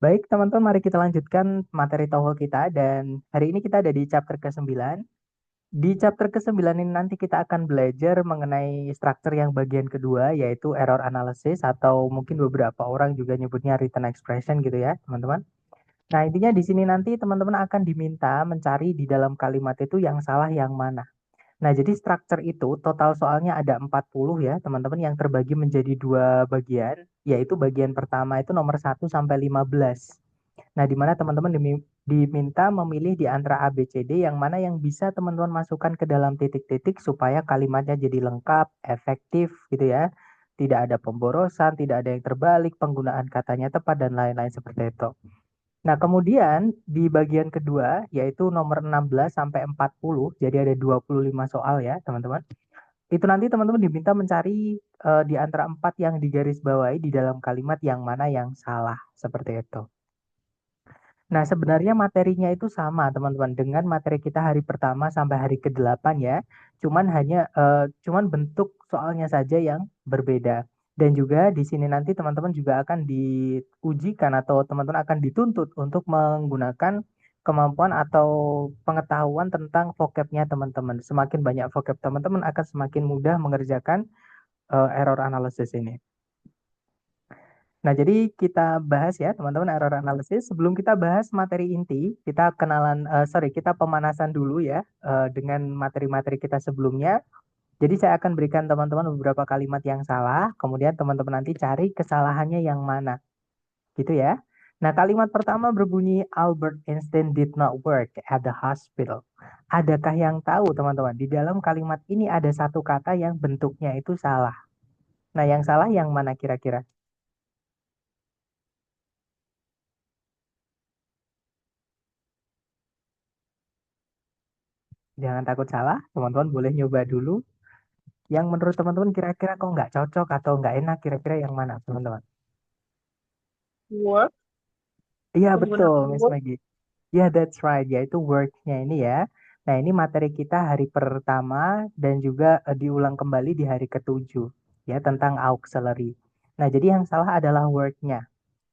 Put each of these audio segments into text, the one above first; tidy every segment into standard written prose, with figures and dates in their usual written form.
Baik, teman-teman, mari kita lanjutkan materi TOEFL kita dan hari ini kita ada di chapter ke-9. Di chapter ke-9 ini nanti kita akan belajar mengenai struktur yang bagian kedua yaitu error analysis atau mungkin beberapa orang juga nyebutnya written expression gitu ya, teman-teman. Nah, intinya di sini nanti teman-teman akan diminta mencari di dalam kalimat itu yang salah yang mana. Nah, jadi struktur itu total soalnya ada 40 ya, teman-teman, yang terbagi menjadi dua bagian, yaitu bagian pertama itu nomor 1 sampai 15. Nah, di mana teman-teman diminta memilih di antara A, B, C, D yang mana yang bisa teman-teman masukkan ke dalam titik-titik supaya kalimatnya jadi lengkap, efektif gitu ya. Tidak ada pemborosan, tidak ada yang terbalik, penggunaan katanya tepat, dan lain-lain seperti itu. Nah, kemudian di bagian kedua, yaitu nomor 16 sampai 40, jadi ada 25 soal ya, teman-teman. Itu nanti teman-teman diminta mencari di antara 4 yang digarisbawahi di dalam kalimat yang mana yang salah, seperti itu. Nah, sebenarnya materinya itu sama, teman-teman, dengan materi kita hari pertama sampai hari ke-8 ya. Cuman bentuk soalnya saja yang berbeda. Dan juga di sini nanti teman-teman juga akan diujikan atau teman-teman akan dituntut untuk menggunakan kemampuan atau pengetahuan tentang vocabnya teman-teman. Semakin banyak vocab teman-teman akan semakin mudah mengerjakan error analysis ini. Nah, jadi kita bahas ya, teman-teman, error analysis. Sebelum kita bahas materi inti, kita pemanasan dulu ya, dengan materi-materi kita sebelumnya. Jadi saya akan berikan teman-teman beberapa kalimat yang salah, kemudian teman-teman nanti cari kesalahannya yang mana, gitu ya. Nah, kalimat pertama berbunyi Albert Einstein did not work at the hospital. Adakah yang tahu, teman-teman, di dalam kalimat ini ada satu kata yang bentuknya itu salah. Nah, yang salah yang mana kira-kira? Jangan takut salah, teman-teman boleh nyoba dulu. Yang menurut teman-teman kira-kira kok nggak cocok atau nggak enak, kira-kira yang mana, teman-teman? Work, Iya, betul, menggunakan Miss work. Maggie. Ya, that's right, yaitu work-nya ini ya. Nah, ini materi kita hari pertama dan juga diulang kembali di hari ke-7, ya, tentang auxiliary. Nah, jadi yang salah adalah work-nya.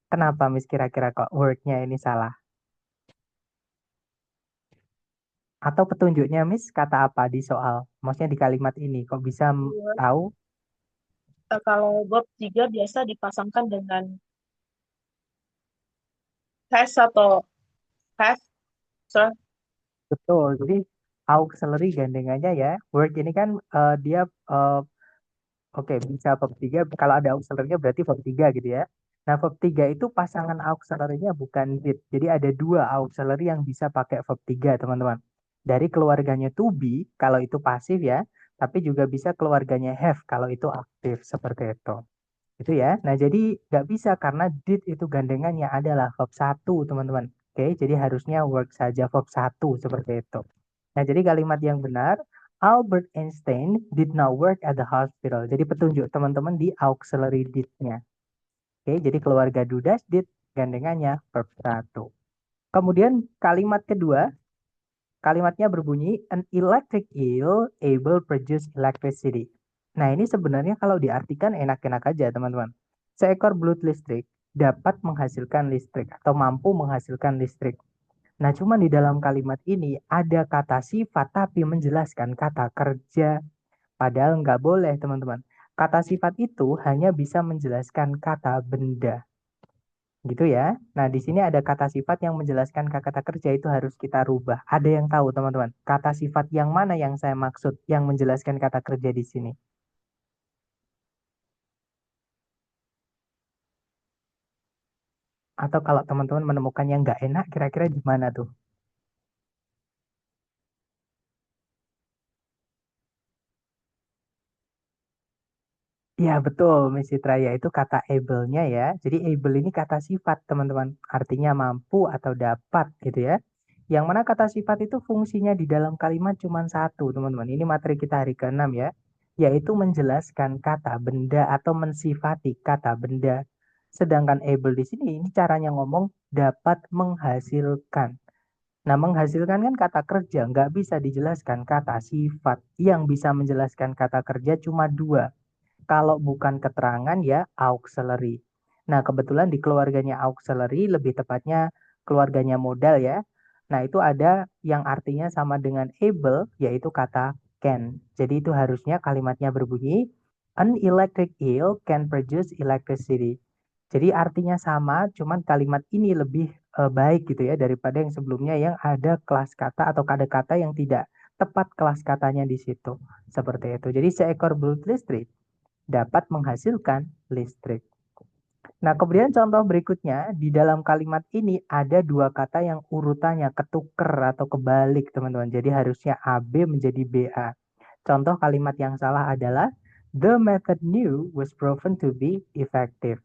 Kenapa, Miss, kira-kira kok work-nya ini salah? Atau petunjuknya, Miss, kata apa di soal? Maksudnya di kalimat ini, kok bisa Work. tahu? Kalau verb 3 biasa dipasangkan dengan has atau have. So, Betul, jadi auxiliary gandengannya ya. Work ini kan dia eh, oke, bisa verb 3. Kalau ada auxiliary-nya berarti verb 3 gitu ya. Nah, verb 3 itu pasangan auxiliary-nya bukan did. Jadi ada dua auxiliary yang bisa pakai verb 3, teman-teman. Dari keluarganya to be kalau itu pasif ya, tapi juga bisa keluarganya have kalau itu aktif seperti itu. Itu ya. Nah, jadi nggak bisa karena did itu gandengannya adalah verb 1, teman-teman. Oke, jadi harusnya work saja verb 1 seperti itu. Nah, jadi kalimat yang benar, Albert Einstein did not work at the hospital. Jadi petunjuk teman-teman di auxiliary did-nya. Oke, jadi keluarga do dash did gandengannya verb 1. Kemudian kalimat kedua, kalimatnya berbunyi an electric eel able produce electricity. Nah, ini sebenarnya kalau diartikan enak-enak aja, teman-teman. Seekor belut listrik dapat menghasilkan listrik atau mampu menghasilkan listrik. Nah, cuma di dalam kalimat ini ada kata sifat tapi menjelaskan kata kerja. Padahal nggak boleh, teman-teman. Kata sifat itu hanya bisa menjelaskan kata benda. Gitu ya. Nah, di sini ada kata sifat yang menjelaskan kata kerja itu harus kita rubah. Ada yang tahu, teman-teman? Kata sifat yang mana yang saya maksud yang menjelaskan kata kerja di sini? Atau kalau teman-teman menemukan yang nggak enak, kira-kira gimana tuh? Ya, betul, Miss Citra. Ya, itu kata able-nya ya. Jadi able ini kata sifat, teman-teman. Artinya mampu atau dapat gitu ya. Yang mana kata sifat itu fungsinya di dalam kalimat cuma satu, teman-teman. Ini materi kita hari ke-6 ya. Yaitu menjelaskan kata benda atau mensifati kata benda. Sedangkan able di sini, ini caranya ngomong dapat menghasilkan. Nah, menghasilkan kan kata kerja, nggak bisa dijelaskan kata sifat. Yang bisa menjelaskan kata kerja cuma dua. Kalau bukan keterangan ya auxiliary. Nah, kebetulan di keluarganya auxiliary, lebih tepatnya keluarganya modal ya. Nah, itu ada yang artinya sama dengan able, yaitu kata can. Jadi itu harusnya kalimatnya berbunyi, an electric eel can produce electricity. Jadi artinya sama, cuman kalimat ini lebih baik gitu ya daripada yang sebelumnya yang ada kelas kata atau kata-kata yang tidak tepat kelas katanya di situ. Seperti itu. Jadi seekor belut listrik dapat menghasilkan listrik. Nah, kemudian contoh berikutnya, di dalam kalimat ini ada dua kata yang urutannya ketuker atau kebalik, teman-teman. Jadi harusnya AB menjadi BA. Contoh kalimat yang salah adalah, the method new was proven to be effective.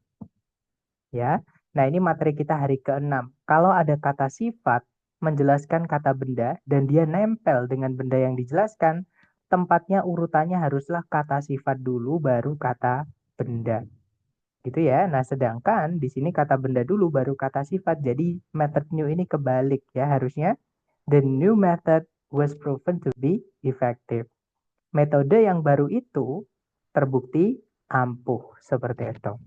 Ya, nah ini materi kita hari ke-6. Kalau ada kata sifat menjelaskan kata benda dan dia nempel dengan benda yang dijelaskan, tempatnya urutannya haruslah kata sifat dulu baru kata benda. Gitu ya. Nah, sedangkan di sini kata benda dulu baru kata sifat. Jadi method new ini kebalik ya. Harusnya the new method was proven to be effective. Metode yang baru itu terbukti ampuh seperti itu.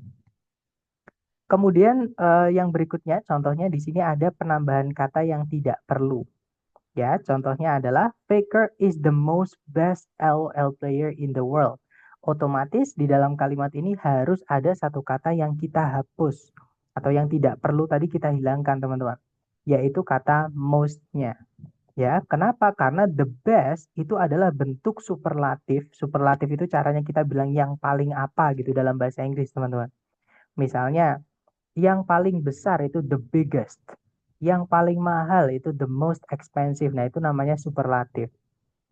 Kemudian yang berikutnya contohnya di sini ada penambahan kata yang tidak perlu. Ya, contohnya adalah Faker is the most best LOL player in the world. Otomatis di dalam kalimat ini harus ada satu kata yang kita hapus atau yang tidak perlu tadi kita hilangkan, teman-teman. Yaitu kata most-nya. Ya, kenapa? Karena the best itu adalah bentuk superlatif. Superlatif itu caranya kita bilang yang paling apa gitu dalam bahasa Inggris, teman-teman. Misalnya, yang paling besar itu the biggest. Yang paling mahal itu the most expensive. Nah, itu namanya superlatif.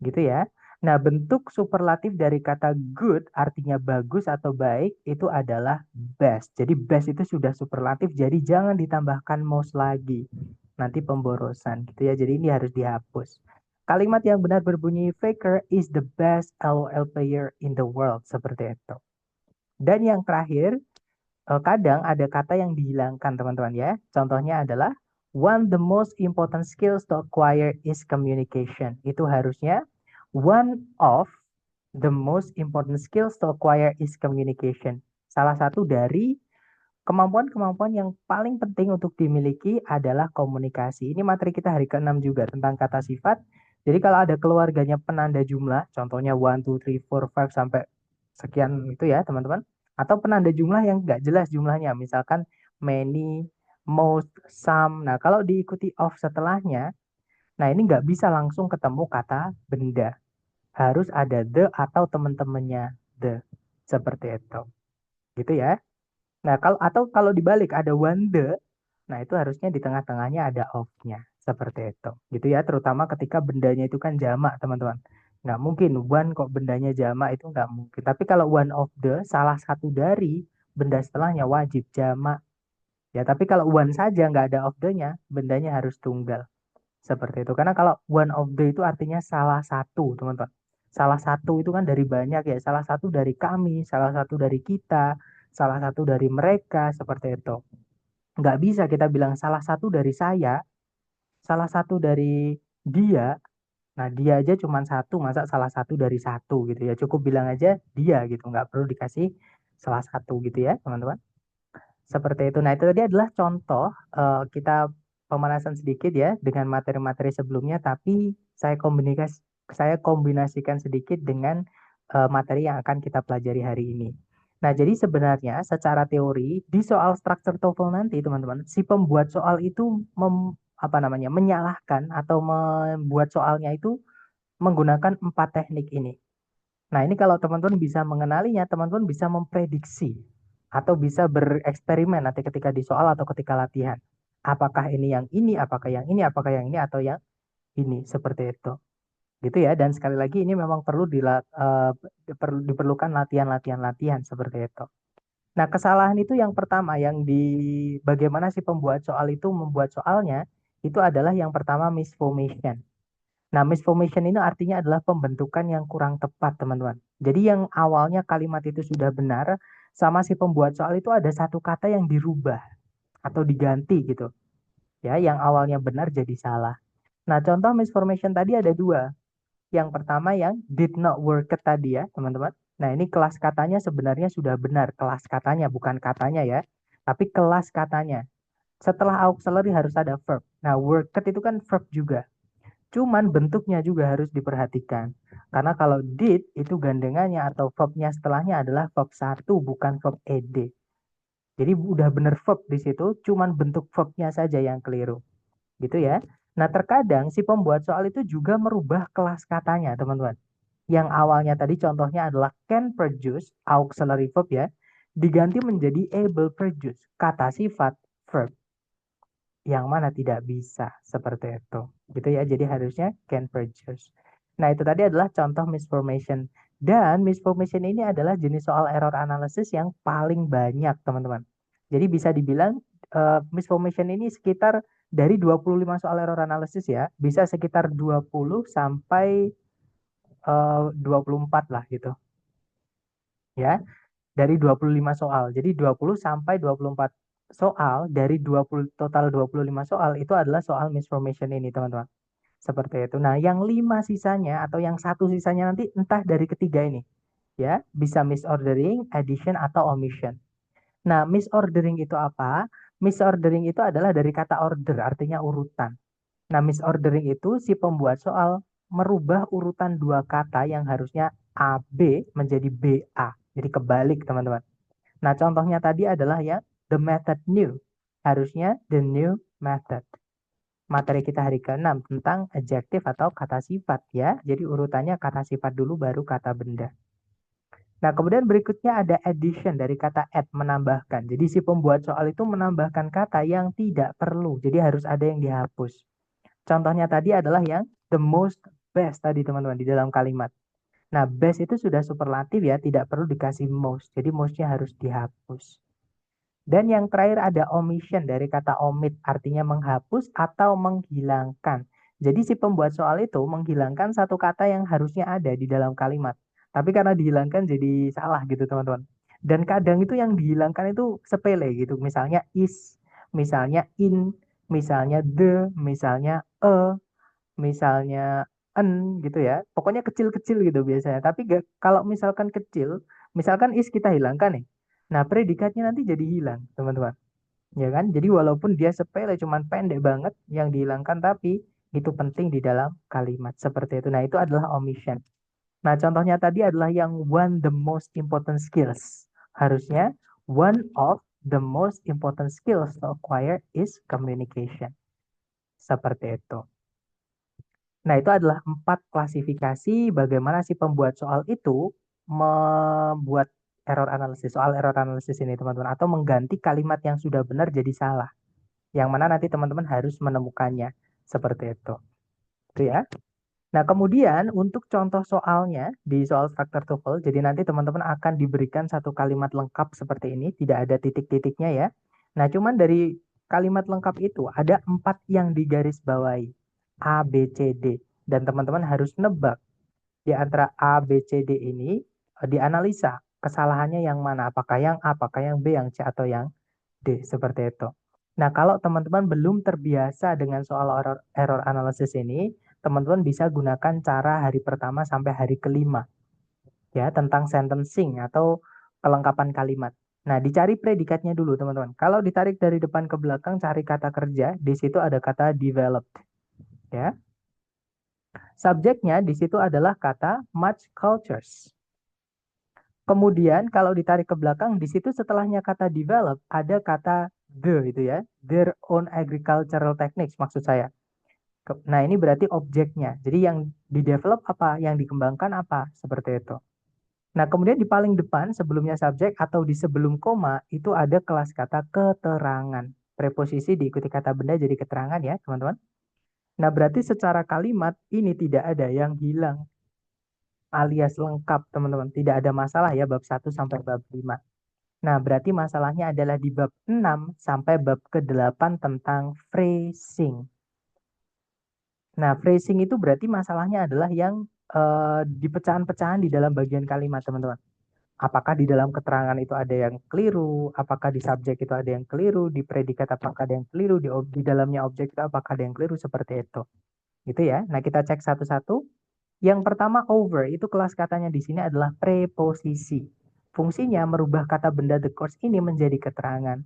Gitu ya. Nah, bentuk superlatif dari kata good artinya bagus atau baik itu adalah best. Jadi best itu sudah superlatif, jadi jangan ditambahkan most lagi. Nanti pemborosan gitu ya. Jadi ini harus dihapus. Kalimat yang benar berbunyi Faker is the best LOL player in the world. Seperti itu. Dan yang terakhir, kadang ada kata yang dihilangkan teman-teman ya. Contohnya adalah one the most important skills to acquire is communication. Itu harusnya one of the most important skills to acquire is communication. Salah satu dari kemampuan-kemampuan yang paling penting untuk dimiliki adalah komunikasi. Ini materi kita hari ke-6 juga tentang kata sifat. Jadi kalau ada keluarganya penanda jumlah, contohnya 1, 2, 3, 4, 5 sampai sekian itu ya teman-teman. Atau penanda jumlah yang nggak jelas jumlahnya, misalkan many, most, some. Nah kalau diikuti of setelahnya, nah ini nggak bisa langsung ketemu kata benda. Harus ada the atau teman-temannya the. Seperti itu. Gitu ya. Nah, kalau dibalik ada one the, nah itu harusnya di tengah-tengahnya ada of-nya. Seperti itu. Gitu ya, terutama ketika bendanya itu kan jamak, teman-teman. Nggak mungkin one kok bendanya jamak itu nggak mungkin. Tapi kalau one of the, salah satu dari benda setelahnya wajib jamak. Ya, tapi kalau one saja nggak ada of the-nya, bendanya harus tunggal. Seperti itu. Karena kalau one of the itu artinya salah satu, teman-teman. Salah satu itu kan dari banyak ya. Salah satu dari kami, salah satu dari kita, salah satu dari mereka, seperti itu. Nggak bisa kita bilang salah satu dari saya, salah satu dari dia. Nah, dia aja cuma satu, masa salah satu dari satu gitu ya. Cukup bilang aja dia gitu. Nggak perlu dikasih salah satu gitu ya, teman-teman. Seperti itu. Nah, itu tadi adalah contoh kita pemanasan sedikit ya dengan materi-materi sebelumnya, tapi saya kombinasikan sedikit dengan materi yang akan kita pelajari hari ini. Nah, jadi sebenarnya secara teori di soal struktur TOEFL nanti, teman-teman, si pembuat soal itu menyalahkan atau membuat soalnya itu menggunakan 4 teknik ini. Nah, ini kalau teman-teman bisa mengenalinya, teman-teman bisa memprediksi atau bisa bereksperimen nanti ketika di soal atau ketika latihan. Apakah ini yang ini, apakah yang ini, apakah yang ini, atau yang ini, seperti itu. Gitu ya, dan sekali lagi ini memang diperlukan latihan-latihan seperti itu. Nah, kesalahan itu yang pertama, yang di bagaimana si pembuat soal itu membuat soalnya, itu adalah yang pertama misformation. Nah, misformation ini artinya adalah pembentukan yang kurang tepat, teman-teman. Jadi yang awalnya kalimat itu sudah benar, sama si pembuat soal itu ada satu kata yang dirubah atau diganti gitu. Ya, yang awalnya benar jadi salah. Nah, contoh misformation tadi ada dua. Yang pertama yang did not work tadi ya, teman-teman. Nah, ini kelas katanya sebenarnya sudah benar, kelas katanya bukan katanya ya. tapi kelas katanya. Setelah auxiliary harus ada verb. Nah, worked itu kan verb juga. Cuman bentuknya juga harus diperhatikan. Karena kalau did itu gandengannya atau verbnya setelahnya adalah verb satu, bukan verb ed. Jadi udah bener verb di situ, cuman bentuk verbnya saja yang keliru. Gitu ya. Nah, terkadang si pembuat soal itu juga merubah kelas katanya, teman-teman. Yang awalnya tadi contohnya adalah can produce, auxiliary verb ya, diganti menjadi able produce, kata sifat verb. Yang mana tidak bisa seperti itu. Gitu ya. Jadi harusnya can produce. Nah, itu tadi adalah contoh misformation. Dan misformation ini adalah jenis soal error analysis yang paling banyak, teman-teman. Jadi bisa dibilang misformation ini sekitar dari 25 soal error analysis ya, bisa sekitar 20 sampai 24 lah gitu. Ya, dari 25 soal. Jadi 20 sampai 24 soal dari 20 total 25 soal itu adalah soal misformation ini, teman-teman. Seperti itu. Nah, yang 5 sisanya atau yang satu sisanya nanti entah dari ketiga ini. Ya, bisa misordering, addition, atau omission. Nah, misordering itu apa? Misordering itu adalah dari kata order, artinya urutan. Nah, misordering itu si pembuat soal merubah urutan dua kata yang harusnya AB menjadi BA. Jadi kebalik, teman-teman. Nah, contohnya tadi adalah ya, the method new. Harusnya the new method. Materi kita hari ke-6 tentang adjektif atau kata sifat ya. Jadi urutannya kata sifat dulu baru kata benda. Nah, kemudian berikutnya ada addition dari kata add, menambahkan. Jadi si pembuat soal itu menambahkan kata yang tidak perlu. Jadi harus ada yang dihapus. Contohnya tadi adalah yang the most best tadi teman-teman di dalam kalimat. Nah, best itu sudah superlatif ya, tidak perlu dikasih most. Jadi mostnya harus dihapus. Dan yang terakhir ada omission dari kata omit, artinya menghapus atau menghilangkan. Jadi si pembuat soal itu menghilangkan satu kata yang harusnya ada di dalam kalimat. Tapi karena dihilangkan jadi salah gitu teman-teman. Dan kadang itu yang dihilangkan itu sepele gitu. Misalnya is, misalnya in, misalnya the, misalnya misalnya en gitu ya. Pokoknya kecil-kecil gitu biasanya. Tapi gak, kalau misalkan kecil, misalkan is kita hilangkan nih. Nah, predikatnya nanti jadi hilang, teman-teman. Ya kan? Jadi walaupun dia sepele cuman pendek banget yang dihilangkan tapi itu penting di dalam kalimat seperti itu. Nah, itu adalah omission. Nah, contohnya tadi adalah yang one the most important skills. Harusnya one of the most important skills to acquire is communication. Seperti itu. Nah, itu adalah 4 klasifikasi bagaimana si pembuat soal itu membuat error analisis, soal error analisis ini, teman-teman, atau mengganti kalimat yang sudah benar jadi salah. Yang mana nanti teman-teman harus menemukannya. Seperti itu. Itu ya. Nah, kemudian untuk contoh soalnya di soal struktur TOEFL, jadi nanti teman-teman akan diberikan satu kalimat lengkap seperti ini, tidak ada titik-titiknya ya. Nah, cuman dari kalimat lengkap itu ada 4 yang digarisbawahi. A, B, C, D. Dan teman-teman harus nebak di antara A, B, C, D ini dianalisa kesalahannya yang mana. Apakah yang A, apakah yang B, yang C, atau yang D. Seperti itu. Nah, kalau teman-teman belum terbiasa dengan soal error analysis ini, teman-teman bisa gunakan cara hari pertama sampai hari kelima. Ya, tentang sentencing atau kelengkapan kalimat. Nah, dicari predikatnya dulu, teman-teman. Kalau ditarik dari depan ke belakang, cari kata kerja. Di situ ada kata developed. Ya, subjeknya di situ adalah kata much cultures. Kemudian kalau ditarik ke belakang, di situ setelahnya kata develop ada kata the itu ya, their own agricultural techniques maksud saya. Nah, ini berarti objeknya. Jadi yang di-develop apa, yang dikembangkan apa, seperti itu. Nah, kemudian di paling depan sebelumnya subjek atau di sebelum koma itu ada kelas kata keterangan. Preposisi diikuti kata benda jadi keterangan ya, teman-teman. Nah, berarti secara kalimat ini tidak ada yang hilang alias lengkap, teman-teman. Tidak ada masalah ya bab 1 sampai bab 5. Nah, berarti masalahnya adalah di bab 6 sampai bab ke-8 tentang phrasing. Nah, phrasing itu berarti masalahnya adalah yang di pecahan-pecahan di dalam bagian kalimat, teman-teman. Apakah di dalam keterangan itu ada yang keliru, apakah di subjek itu ada yang keliru, di predikat apakah ada yang keliru, di dalamnya objek itu apakah ada yang keliru, seperti itu. Gitu ya. Nah, kita cek satu-satu. Yang pertama over, itu kelas katanya di sini adalah preposisi. Fungsinya merubah kata benda the course ini menjadi keterangan.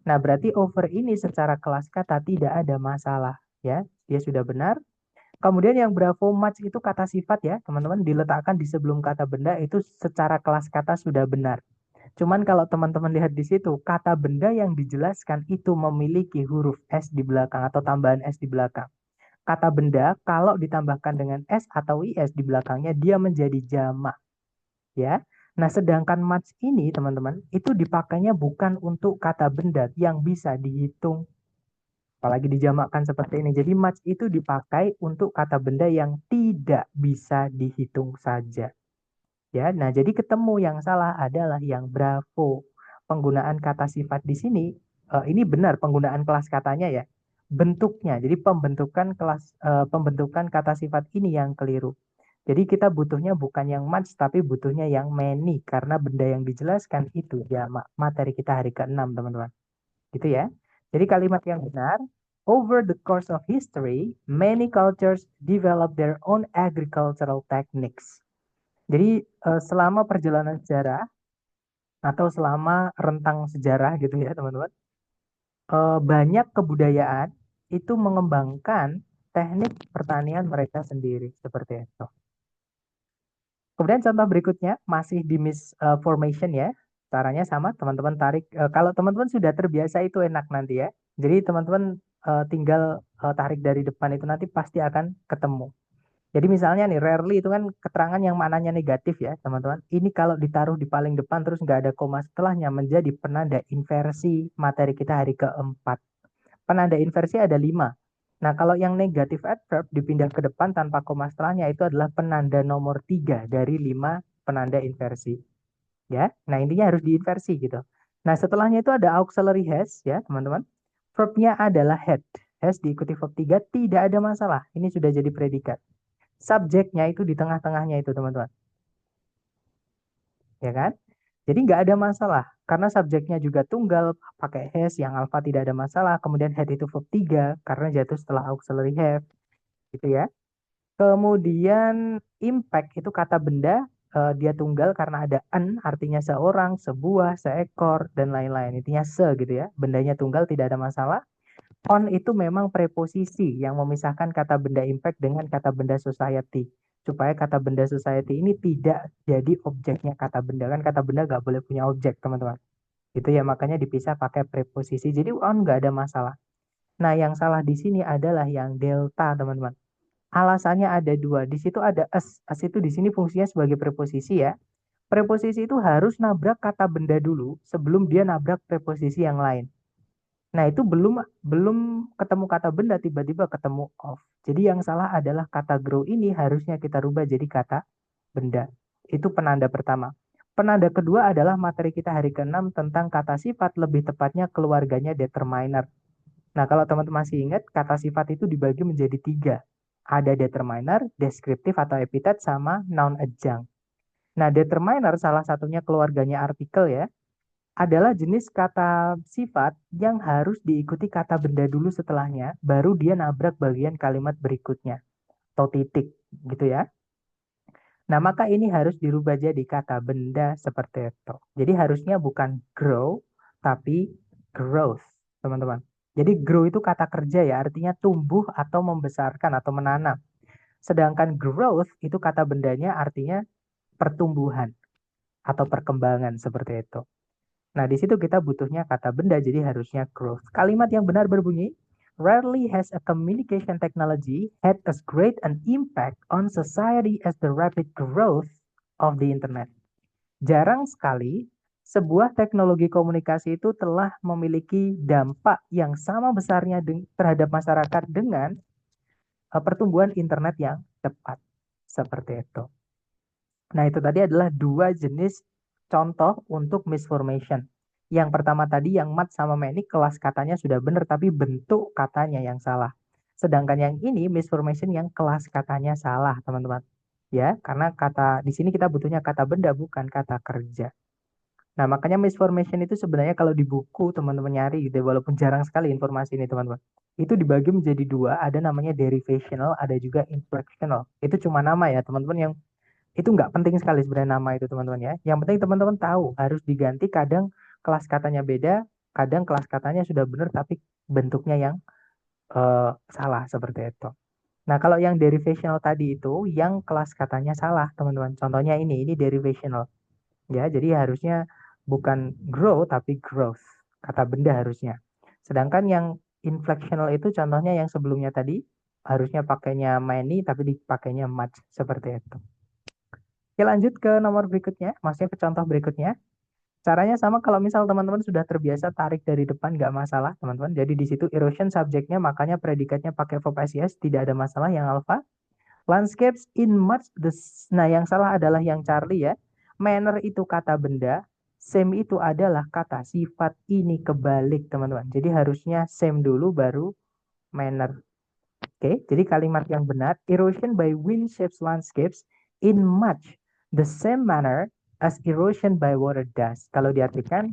Nah, berarti over ini secara kelas kata tidak ada masalah, ya. Dia sudah benar. Kemudian yang bravo much itu kata sifat ya, teman-teman, diletakkan di sebelum kata benda itu secara kelas kata sudah benar. Cuman kalau teman-teman lihat di situ, kata benda yang dijelaskan itu memiliki huruf S di belakang atau tambahan S di belakang. Kata benda kalau ditambahkan dengan S atau IS di belakangnya dia menjadi jamak, ya. Nah, sedangkan much ini teman-teman itu dipakainya bukan untuk kata benda yang bisa dihitung, apalagi dijamakkan seperti ini. Jadi much itu dipakai untuk kata benda yang tidak bisa dihitung saja. Ya, nah jadi ketemu yang salah adalah yang bravo. Penggunaan kata sifat di sini ini benar penggunaan kelas katanya ya. Bentuknya. Jadi pembentukan kata sifat ini yang keliru. Jadi kita butuhnya bukan yang much tapi butuhnya yang many karena benda yang dijelaskan itu ya materi kita hari ke-6 teman-teman. Gitu ya. Jadi kalimat yang benar, over the course of history, many cultures develop their own agricultural techniques. Jadi selama perjalanan sejarah atau selama rentang sejarah gitu ya teman-teman, banyak kebudayaan itu mengembangkan teknik pertanian mereka sendiri seperti itu. Kemudian contoh berikutnya masih di formation ya. Caranya sama, teman-teman tarik. Kalau teman-teman sudah terbiasa itu enak nanti ya. Jadi teman-teman tinggal tarik dari depan itu nanti pasti akan ketemu. Jadi misalnya nih, rarely itu kan keterangan yang maknanya negatif ya, teman-teman. Ini kalau ditaruh di paling depan terus nggak ada koma setelahnya menjadi penanda inversi materi kita hari keempat. Penanda inversi ada 5. Nah, kalau yang negatif adverb dipindah ke depan tanpa koma setelahnya itu adalah penanda nomor 3 dari 5 penanda inversi. Ya, nah intinya harus diinversi gitu. Nah, setelahnya itu ada auxiliary has ya, teman-teman. Verbnya adalah had. Has diikuti verb 3 tidak ada masalah. Ini sudah jadi predikat. Subjeknya itu di tengah-tengahnya itu teman-teman, ya kan? Jadi nggak ada masalah karena subjeknya juga tunggal pakai has yang alpha tidak ada masalah. Kemudian had itu verb 3 karena jatuh setelah auxiliary have, gitu ya. Kemudian impact itu kata benda dia tunggal karena ada an artinya seorang, sebuah, seekor dan lain-lain. Intinya se gitu ya. Bendanya tunggal tidak ada masalah. On itu memang preposisi yang memisahkan kata benda impact dengan kata benda society. Supaya kata benda society ini tidak jadi objeknya kata benda. Kan kata benda nggak boleh punya objek, teman-teman. Itu ya, makanya dipisah pakai preposisi. Jadi on nggak ada masalah. Nah, yang salah di sini adalah yang delta, teman-teman. Alasannya ada dua. Di situ ada as. As itu di sini fungsinya sebagai preposisi ya. Preposisi itu harus nabrak kata benda dulu sebelum dia nabrak preposisi yang lain. Nah, itu belum belum ketemu kata benda tiba-tiba ketemu of. Jadi yang salah adalah kata grow ini harusnya kita rubah jadi kata benda. Itu penanda pertama. Penanda kedua adalah materi kita hari ke-6 tentang kata sifat, lebih tepatnya keluarganya determiner. Nah, kalau teman-teman masih ingat, kata sifat itu dibagi menjadi 3. Ada determiner, deskriptif atau epitet, sama noun adjunct. Nah, determiner salah satunya keluarganya artikel ya, adalah jenis kata sifat yang harus diikuti kata benda dulu setelahnya, baru dia nabrak bagian kalimat berikutnya, atau titik, gitu ya. Nah, maka ini harus dirubah jadi kata benda seperti itu. Jadi harusnya bukan grow, tapi growth, teman-teman. Jadi grow itu kata kerja ya, artinya tumbuh atau membesarkan atau menanam. Sedangkan growth itu kata bendanya artinya pertumbuhan atau perkembangan seperti itu. Nah, di situ kita butuhnya kata benda, jadi harusnya growth. Kalimat yang benar berbunyi, rarely has a communication technology had as great an impact on society as the rapid growth of the internet. Jarang sekali sebuah teknologi komunikasi itu telah memiliki dampak yang sama besarnya terhadap masyarakat dengan pertumbuhan internet yang cepat. Seperti itu. Nah, itu tadi adalah 2 jenis contoh untuk misformation. Yang pertama tadi yang mat sama many kelas katanya sudah benar tapi bentuk katanya yang salah. Sedangkan yang ini misformation yang kelas katanya salah, teman-teman. Ya, karena kata di sini kita butuhnya kata benda bukan kata kerja. Nah, makanya misformation itu sebenarnya kalau di buku teman-teman nyari gitu, walaupun jarang sekali informasi ini teman-teman. Itu dibagi menjadi 2, ada namanya derivational, ada juga inflectional. Itu cuma nama ya teman-teman, yang itu nggak penting sekali sebenarnya nama itu teman-teman ya. Yang penting teman-teman tahu harus diganti, kadang kelas katanya beda, kadang kelas katanya sudah benar tapi bentuknya yang salah seperti itu. Nah, kalau yang derivational tadi itu yang kelas katanya salah, teman-teman. Contohnya ini derivational. Ya, jadi harusnya bukan grow tapi growth. Kata benda harusnya. Sedangkan yang inflectional itu contohnya yang sebelumnya tadi harusnya pakainya many tapi dipakainya much seperti itu. Oke, lanjut ke nomor berikutnya, maksudnya ke contoh berikutnya. Caranya sama kalau misal teman-teman sudah terbiasa tarik dari depan nggak masalah, teman-teman. Jadi di situ erosion subjeknya makanya predikatnya pakai verb SES tidak ada masalah yang alpha. Landscapes in much the nah yang salah adalah yang Charlie ya. Manner itu kata benda, same itu adalah kata sifat ini kebalik teman-teman. Jadi harusnya same dulu baru manner. Oke, jadi kalimat yang benar, erosion by wind shapes landscapes in much the same manner as erosion by water does. Kalau diartikan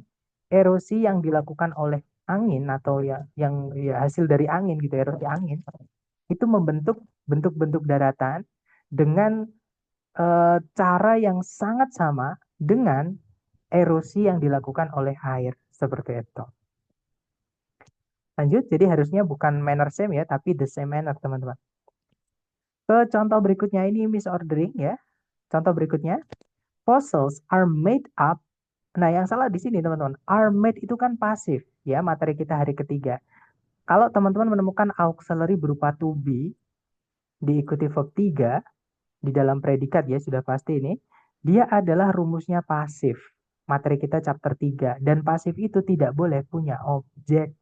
erosi yang dilakukan oleh angin atau yang ya, hasil dari angin gitu, erosi angin itu membentuk bentuk-bentuk daratan dengan cara yang sangat sama dengan erosi yang dilakukan oleh air seperti itu. Lanjut, jadi harusnya bukan manner same ya, tapi the same manner teman-teman. Ke contoh berikutnya ini misordering ya. Contoh berikutnya, fossils are made up. Nah, yang salah di sini teman-teman, are made itu kan pasif ya, materi kita hari ketiga. Kalau teman-teman menemukan auxiliary berupa to be diikuti verb 3 di dalam predikat ya sudah pasti ini, dia adalah rumusnya pasif. Materi kita chapter 3 dan pasif itu tidak boleh punya objek.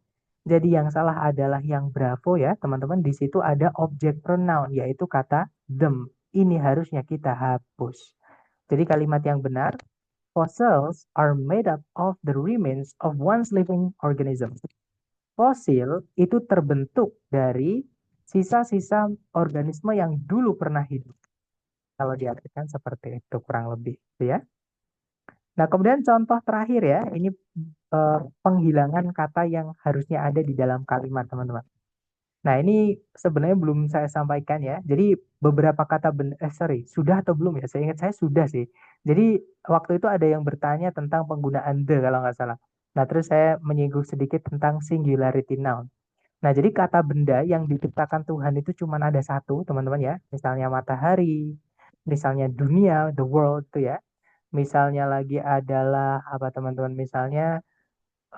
Jadi yang salah adalah yang bravo ya, teman-teman. Di situ ada objek pronoun yaitu kata them. Ini harusnya kita hapus. Jadi kalimat yang benar, fossils are made up of the remains of one's living organism. Fosil itu terbentuk dari sisa-sisa organisme yang dulu pernah hidup. Kalau diartikan seperti itu kurang lebih, ya. Nah, kemudian contoh terakhir ya, ini penghilangan kata yang harusnya ada di dalam kalimat, teman-teman. Nah, ini sebenarnya belum saya sampaikan ya. Jadi beberapa kata sudah atau belum ya? Saya ingat saya sudah sih. Jadi waktu itu ada yang bertanya tentang penggunaan the kalau nggak salah. Nah, terus saya menyinggung sedikit tentang singularity noun. Nah, jadi kata benda yang diciptakan Tuhan itu cuma ada satu, teman-teman ya. Misalnya matahari, misalnya dunia, the world itu ya. Misalnya lagi adalah apa teman-teman? Misalnya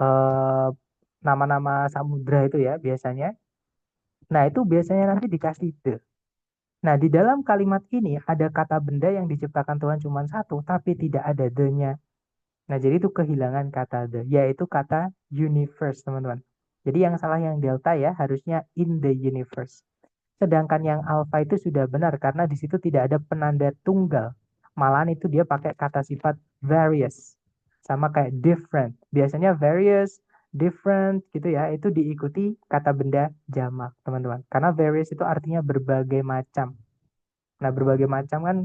eh, nama-nama samudra itu ya biasanya. Nah, itu biasanya nanti dikasih the. Nah, di dalam kalimat ini ada kata benda yang diciptakan Tuhan cuma satu, tapi tidak ada the-nya. Nah, jadi itu kehilangan kata the, yaitu kata universe, teman-teman. Jadi yang salah yang delta ya, harusnya in the universe. Sedangkan yang alpha itu sudah benar karena di situ tidak ada penanda tunggal. Malahan itu dia pakai kata sifat various. Sama kayak different. Biasanya various, different gitu ya, itu diikuti kata benda jamak, teman-teman. Karena various itu artinya berbagai macam. Nah, berbagai macam kan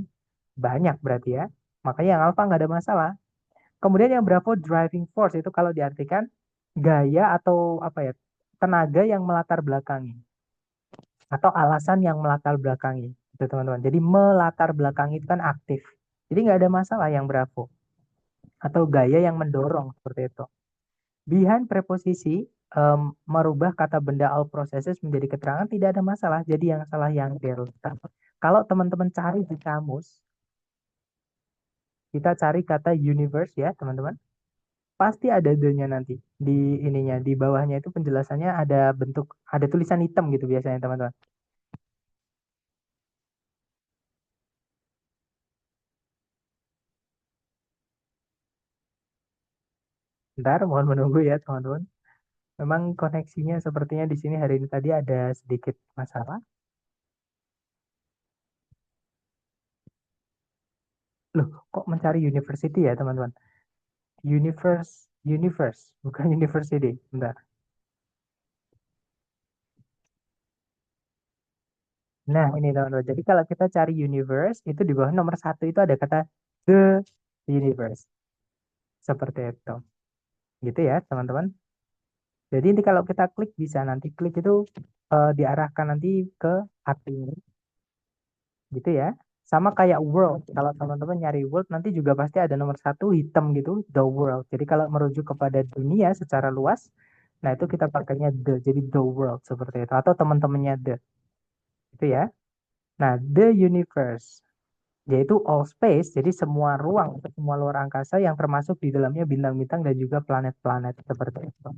banyak berarti ya. Makanya yang alpha nggak ada masalah. Kemudian yang bravo driving force itu kalau diartikan gaya atau apa ya, tenaga yang melatar belakangi atau alasan yang melatar belakangi itu teman-teman. Jadi melatar belakangi itu kan aktif. Jadi nggak ada masalah yang bravo atau gaya yang mendorong seperti itu. Behind preposisi merubah kata benda all processes menjadi keterangan tidak ada masalah. Jadi yang salah yang delta. Kalau teman-teman cari di kamus, kita cari kata universe ya teman-teman. Pasti ada the-nya nanti di ininya, di bawahnya itu penjelasannya ada bentuk, ada tulisan hitam gitu biasanya teman-teman. Bentar, mohon menunggu ya teman-teman. Memang koneksinya sepertinya di sini hari ini tadi ada sedikit masalah. Loh, kok mencari university ya teman-teman? Universe, bukan university. Bentar. Nah, ini teman-teman. Jadi kalau kita cari universe, itu di bawah nomor satu itu ada kata the universe. Seperti itu. Gitu ya, teman-teman. Jadi nanti kalau kita klik bisa nanti klik itu diarahkan nanti ke hati ini. Gitu ya. Sama kayak world. Kalau teman-teman nyari world nanti juga pasti ada nomor satu hitam gitu, the world. Jadi kalau merujuk kepada dunia secara luas, nah itu kita pakainya the. Jadi the world seperti itu. Atau teman-temannya the. Itu ya. Nah, the universe. Yaitu all space, jadi semua ruang, semua luar angkasa yang termasuk di dalamnya bintang-bintang dan juga planet-planet seperti itu.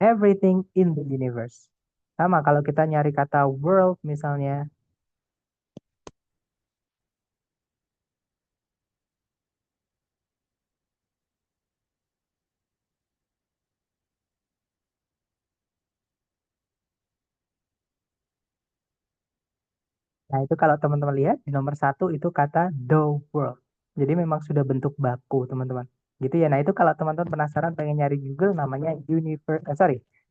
Everything in the universe. Sama kalau kita nyari kata world misalnya. Nah, itu kalau teman-teman lihat di nomor satu itu kata the world. Jadi memang sudah bentuk baku, teman-teman. Gitu ya. Nah, itu kalau teman-teman penasaran pengen nyari Google namanya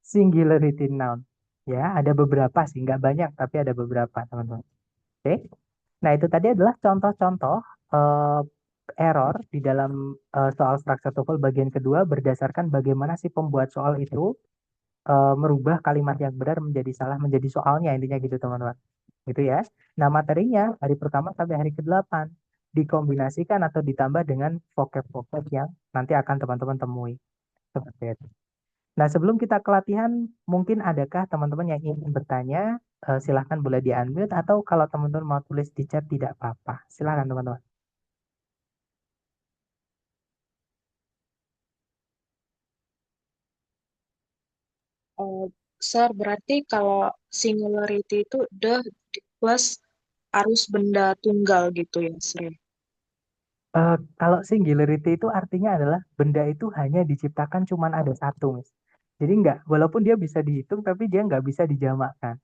singularity noun. Ya, ada beberapa sih, nggak banyak, tapi ada beberapa, teman-teman. Oke. Nah, itu tadi adalah contoh-contoh eh, error di dalam soal structure TOEFL bagian kedua berdasarkan bagaimana si pembuat soal itu merubah kalimat yang benar menjadi salah menjadi soalnya intinya gitu teman-teman. Gitu ya. Nah, materinya hari pertama sampai hari ke-8 dikombinasikan atau ditambah dengan vocab-vocab yang nanti akan teman-teman temui. Seperti itu. Nah, sebelum kita ke latihan, mungkin adakah teman-teman yang ingin bertanya? Silahkan boleh di-unmute atau kalau teman-teman mau tulis di chat tidak apa-apa. Silahkan teman-teman. Eh, Sir, berarti kalau singularity itu the plus arus benda tunggal gitu ya, Sir? Kalau singularity itu artinya adalah benda itu hanya diciptakan cuman ada satu, Mas. Jadi enggak, walaupun dia bisa dihitung, tapi dia nggak bisa dijamakkan.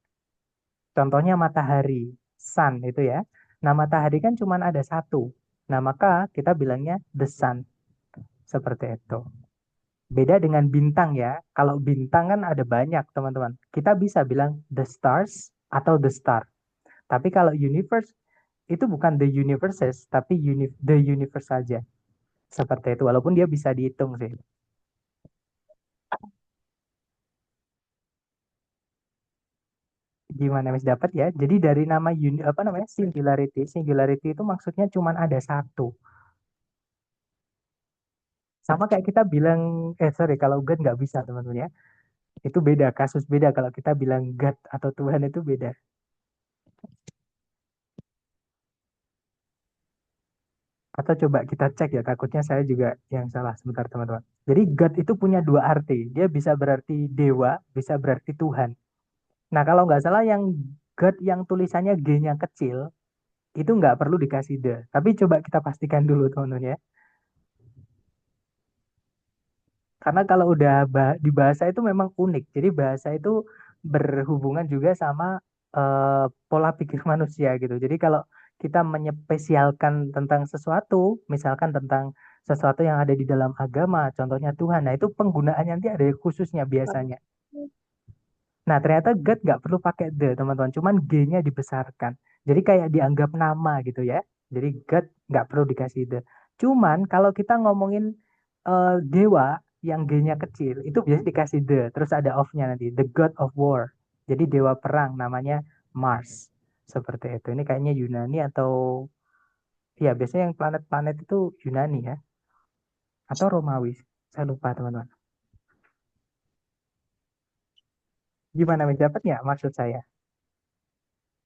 Contohnya matahari, sun itu ya. Nah, matahari kan cuman ada satu. Nah, maka kita bilangnya the sun, seperti itu. Beda dengan bintang ya. Kalau bintang kan ada banyak, teman-teman. Kita bisa bilang the stars atau the star. Tapi kalau universe, itu bukan the universes, tapi the universe saja. Seperti itu, walaupun dia bisa dihitung sih. Gimana Mas dapat ya? Jadi dari nama apa namanya singularity, singularity itu maksudnya cuma ada satu. Sama kayak kita bilang, sorry kalau God nggak bisa teman-teman ya. Itu beda, kasus beda kalau kita bilang God atau Tuhan itu beda. Atau coba kita cek ya, takutnya saya juga yang salah sebentar teman-teman. Jadi God itu punya dua arti. Dia bisa berarti dewa, bisa berarti Tuhan. Nah kalau nggak salah yang God yang tulisannya G-nya kecil, itu nggak perlu dikasih the. Tapi coba kita pastikan dulu teman-teman ya. Karena kalau udah di bahasa itu memang unik. Jadi bahasa itu berhubungan juga sama pola pikir manusia gitu. Jadi kalau kita menyepesialkan tentang sesuatu, misalkan tentang sesuatu yang ada di dalam agama, contohnya Tuhan, nah itu penggunaannya nanti ada khususnya biasanya. Nah, ternyata God nggak perlu pakai the, teman-teman. Cuman G-nya dibesarkan. Jadi kayak dianggap nama gitu ya. Jadi God nggak perlu dikasih the. Cuman kalau kita ngomongin dewa yang G-nya kecil, itu biasanya dikasih the. Terus ada of-nya nanti. The God of War. Jadi dewa perang namanya Mars. Seperti itu. Ini kayaknya Yunani atau ya biasanya yang planet-planet itu Yunani ya. Atau Romawi. Saya lupa teman-teman. Gimana mendapat nggak maksud saya?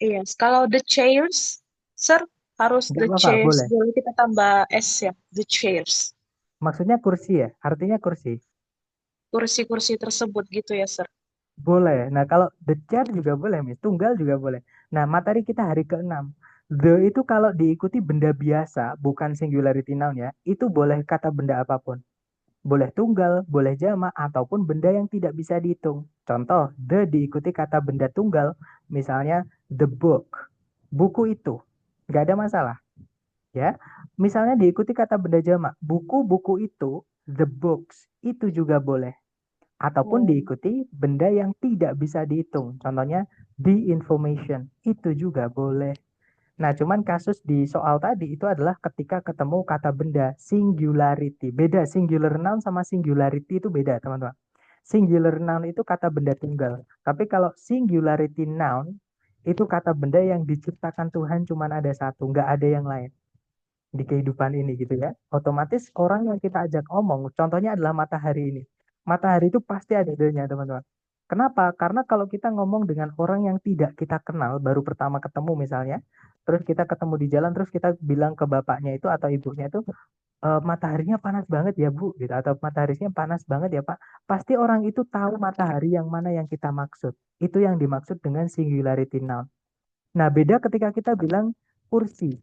Iya, kalau the chairs, Sir, harus Nggak the apa-apa, chairs. boleh. Boleh kita tambah S ya, the chairs. Maksudnya kursi ya? Artinya kursi. Kursi-kursi tersebut gitu ya, Sir. Boleh. Nah, kalau the chair juga boleh, Miss. Tunggal juga boleh. Nah, materi kita hari ke-6. The itu kalau diikuti benda biasa, bukan singularity noun ya, itu boleh kata benda apapun. Boleh tunggal, boleh jamak, ataupun benda yang tidak bisa dihitung. Contoh, the diikuti kata benda tunggal, misalnya the book. Buku itu. Nggak ada masalah. Ya, misalnya diikuti kata benda jamak, buku-buku itu, the books, itu juga boleh ataupun Oh, diikuti benda yang tidak bisa dihitung. Contohnya the information itu juga boleh. Nah, cuman kasus di soal tadi itu adalah ketika ketemu kata benda singularity. Beda singular noun sama singularity itu beda, teman-teman. Singular noun itu kata benda tunggal. Tapi kalau singularity noun Itu kata benda yang diciptakan Tuhan cuman ada satu, nggak ada yang lain di kehidupan ini gitu ya. Otomatis orang yang kita ajak omong, contohnya adalah matahari ini. Matahari itu pasti ada idenya, teman-teman. Kenapa? Karena kalau kita ngomong dengan orang yang tidak kita kenal, baru pertama ketemu misalnya, terus kita ketemu di jalan, terus kita bilang ke bapaknya itu atau ibunya itu, mataharinya panas banget ya Bu, gitu, atau mataharinya panas banget ya Pak. Pasti orang itu tahu matahari yang mana yang kita maksud. Itu yang dimaksud dengan singularity noun. Nah, beda ketika kita bilang kursi.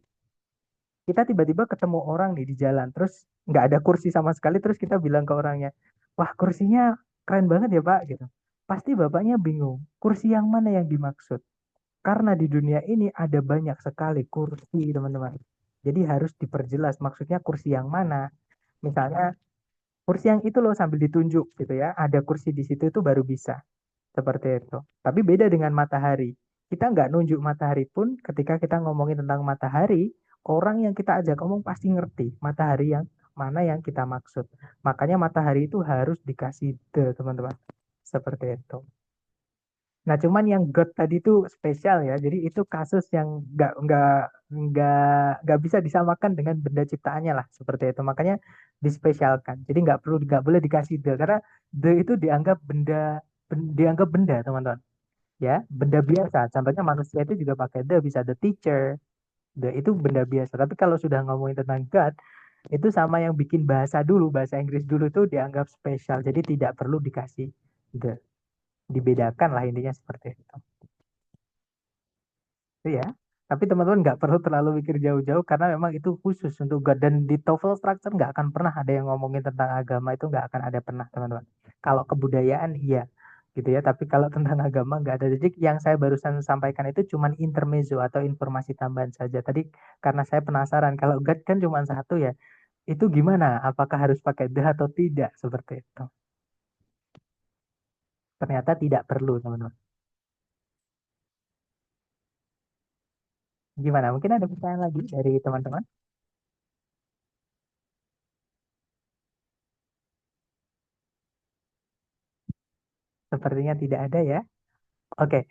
Kita tiba-tiba ketemu orang nih di jalan, terus nggak ada kursi sama sekali, terus kita bilang ke orangnya, wah kursinya keren banget ya Pak, gitu. Pasti bapaknya bingung, kursi yang mana yang dimaksud? Karena di dunia ini ada banyak sekali kursi, teman-teman. Jadi harus diperjelas maksudnya kursi yang mana. Misalnya kursi yang itu loh sambil ditunjuk gitu ya, ada kursi di situ itu baru bisa. Seperti itu. Tapi beda dengan matahari. Kita nggak nunjuk matahari pun ketika kita ngomongin tentang matahari, orang yang kita ajak ngomong pasti ngerti matahari yang mana yang kita maksud. Makanya matahari itu harus dikasih the, teman-teman. Seperti itu. Nah, cuman yang God tadi itu spesial ya. Jadi itu kasus yang nggak nggak bisa disamakan dengan benda ciptaannya lah, seperti itu. Makanya dispesialkan. Jadi nggak boleh dikasih the karena the itu dianggap benda, teman-teman. Ya, benda biasa. Contohnya manusia itu juga pakai the, bisa the teacher. The itu benda biasa. Tapi kalau sudah ngomongin tentang God, itu sama yang bikin bahasa dulu, bahasa Inggris dulu itu dianggap spesial. Jadi tidak perlu dikasih the. Dibedakan lah intinya seperti itu. Itu ya. Tapi teman-teman nggak perlu terlalu mikir jauh-jauh karena memang itu khusus untuk God. Dan di TOEFL structure nggak akan pernah ada yang ngomongin tentang agama, itu nggak akan ada pernah, teman-teman. Kalau kebudayaan iya gitu ya. Tapi kalau tentang agama nggak ada. Jadi yang saya barusan sampaikan itu cuma intermezzo atau informasi tambahan saja. Tadi karena saya penasaran kalau God kan cuma satu ya. Itu gimana? Apakah harus pakai the atau tidak? Seperti itu. Ternyata tidak perlu, teman-teman. Gimana? Mungkin ada pertanyaan lagi dari teman-teman? Sepertinya tidak ada ya. Oke,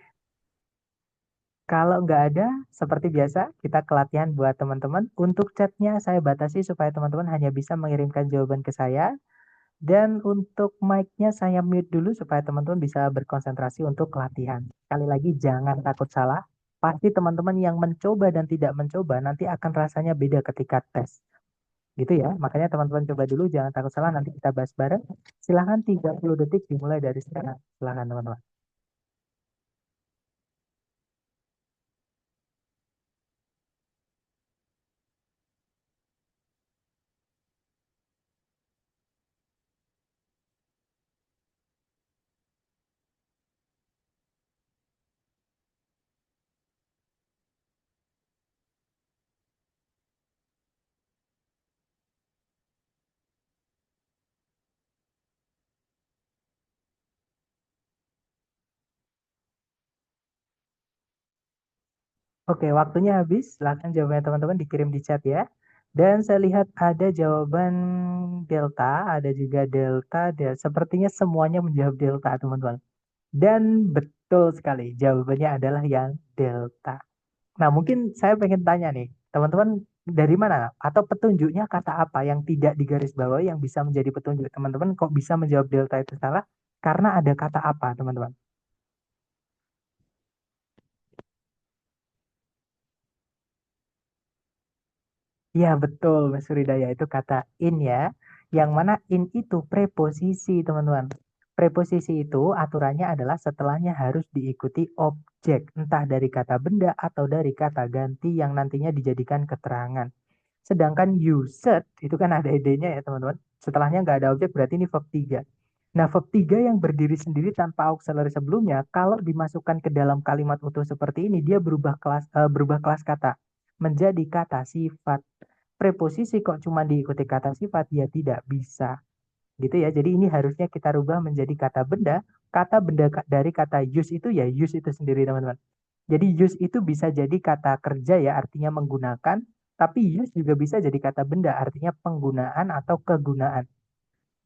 kalau nggak ada, seperti biasa, kita ke latihan buat teman-teman. Untuk chatnya saya batasi supaya teman-teman hanya bisa mengirimkan jawaban ke saya. Dan untuk mic-nya saya mute dulu supaya teman-teman bisa berkonsentrasi untuk latihan. Sekali lagi, jangan takut salah. Pasti teman-teman yang mencoba dan tidak mencoba nanti akan rasanya beda ketika tes. Gitu ya. Makanya teman-teman coba dulu, jangan takut salah. Nanti kita bahas bareng. Silahkan 30 detik dimulai dari sekarang. Silahkan teman-teman. Oke, waktunya habis. Silahkan jawabannya teman-teman dikirim di chat ya. Dan saya lihat ada jawaban delta, ada juga delta, sepertinya semuanya menjawab delta, teman-teman. Dan betul sekali, jawabannya adalah yang delta. Nah, mungkin saya pengen tanya nih, teman-teman dari mana? Atau petunjuknya kata apa yang tidak digarisbawahi yang bisa menjadi petunjuk? Teman-teman kok bisa menjawab delta itu salah? Karena ada kata apa, teman-teman? Iya betul Mas Suridaya itu kata in ya. Yang mana in itu preposisi teman-teman. Preposisi itu aturannya adalah setelahnya harus diikuti objek. Entah dari kata benda atau dari kata ganti yang nantinya dijadikan keterangan. Sedangkan used itu kan ada idenya ya teman-teman. Setelahnya nggak ada objek berarti ini verb 3. Nah verb 3 yang berdiri sendiri tanpa auxiliary sebelumnya. Kalau dimasukkan ke dalam kalimat utuh seperti ini. Dia berubah kelas kata. Menjadi kata sifat. Preposisi kok cuma diikuti kata sifat, ya tidak bisa. Gitu ya. Jadi ini harusnya kita rubah menjadi kata benda. Kata benda dari kata use itu ya use itu sendiri teman-teman. Jadi use itu bisa jadi kata kerja ya artinya menggunakan. Tapi use juga bisa jadi kata benda artinya penggunaan atau kegunaan.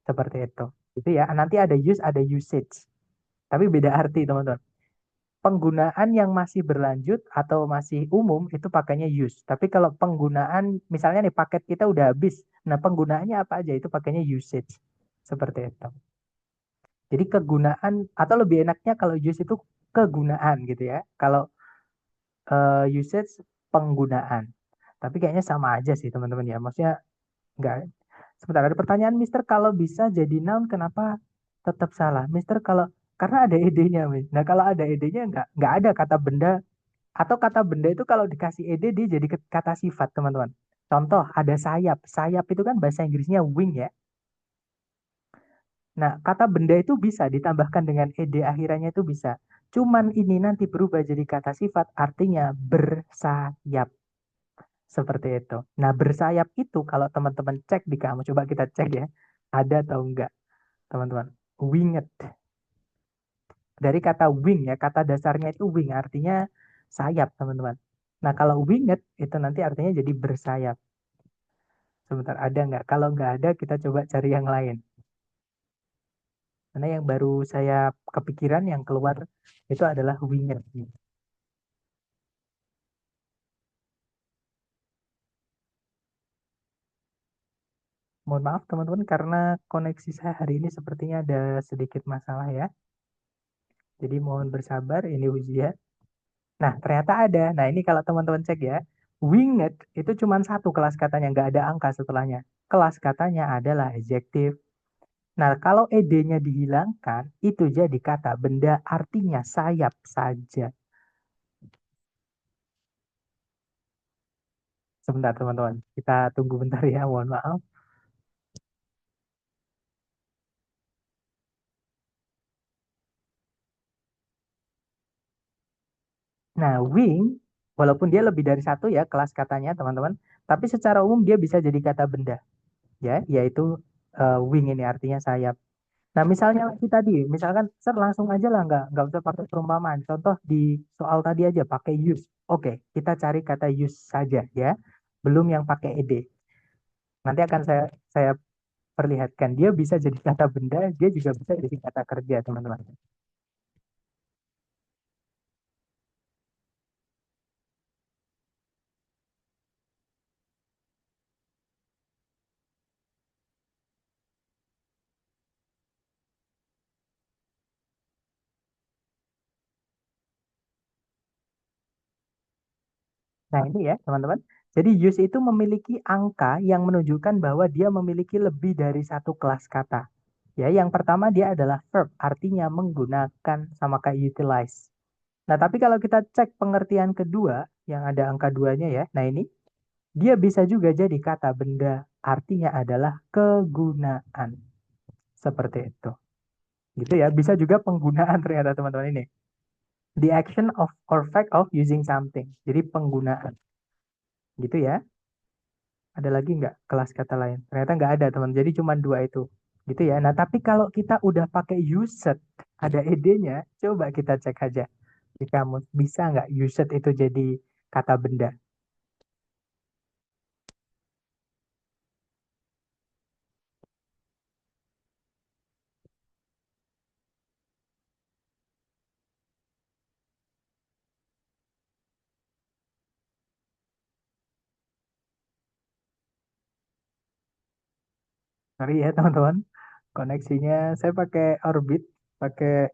Seperti itu. Gitu ya. Nanti ada use, ada usage. Tapi beda arti teman-teman. penggunaan yang masih berlanjut atau masih umum itu pakainya use. Tapi kalau penggunaan misalnya nih paket kita udah habis, nah penggunaannya apa aja itu pakainya usage. Seperti itu. Jadi kegunaan atau lebih enaknya kalau use itu kegunaan gitu ya. Kalau usage penggunaan. Tapi kayaknya sama aja sih teman-teman ya. Maksudnya enggak. Sebentar ada pertanyaan Mister kalau bisa jadi noun kenapa tetap salah? Mister kalau karena ada ed-nya, Mis. Nah, kalau ada ed-nya enggak ada kata benda atau kata benda itu kalau dikasih ed dia jadi kata sifat, teman-teman. Contoh ada sayap. Sayap itu kan bahasa Inggrisnya wing ya. Nah, kata benda itu bisa ditambahkan dengan ed akhirannya itu bisa. Cuman ini nanti berubah jadi kata sifat artinya bersayap. Seperti itu. Nah, bersayap itu kalau teman-teman cek di kamu, coba kita cek ya. Ada atau enggak, teman-teman. Winged. Dari kata wing ya, kata dasarnya itu wing, artinya sayap, teman-teman. Nah, kalau winged itu nanti artinya jadi bersayap. Sebentar, ada enggak? Kalau enggak ada, kita coba cari yang lain. Karena yang baru saya kepikiran yang keluar itu adalah winged. Mohon maaf teman-teman karena koneksi saya hari ini sepertinya ada sedikit masalah ya. Jadi mohon bersabar, ini ujian. Nah, ternyata ada. Nah, ini kalau teman-teman cek ya, winged itu cuma satu kelas katanya, nggak ada angka setelahnya. Kelas katanya adalah adjektif. Nah, kalau ed-nya dihilangkan, itu jadi kata benda artinya sayap saja. Sebentar teman-teman, kita tunggu bentar ya, mohon maaf. Nah, wing, walaupun dia lebih dari satu ya kelas katanya teman-teman, tapi secara umum dia bisa jadi kata benda, ya, yaitu wing ini artinya sayap. Nah, misalnya lagi tadi, misalkan ser langsung aja lah, nggak usah pakai perumpamaan. Contoh di soal tadi aja pakai use. Oke, kita cari kata use saja ya, belum yang pakai ed. Nanti akan saya perlihatkan. Dia bisa jadi kata benda, dia juga bisa jadi kata kerja, teman-teman. Nah, ini ya, teman-teman. Jadi use itu memiliki angka yang menunjukkan bahwa dia memiliki lebih dari satu kelas kata. Ya, yang pertama dia adalah verb, artinya menggunakan sama kayak utilize. Nah, tapi kalau kita cek pengertian kedua, yang ada angka duanya ya, nah ini, dia bisa juga jadi kata benda, artinya adalah kegunaan. Seperti itu. Gitu ya, bisa juga penggunaan ternyata teman-teman ini. The action of or fact of using something. Jadi penggunaan. Gitu ya. Ada lagi nggak kelas kata lain? Ternyata nggak ada teman. Jadi cuma dua itu. Gitu ya. Nah, tapi kalau kita udah pakai used, ada ed-nya, coba kita cek aja di kamus. Bisa nggak used itu jadi kata benda? Sorry ya teman-teman. Koneksinya saya pakai Orbit, pakai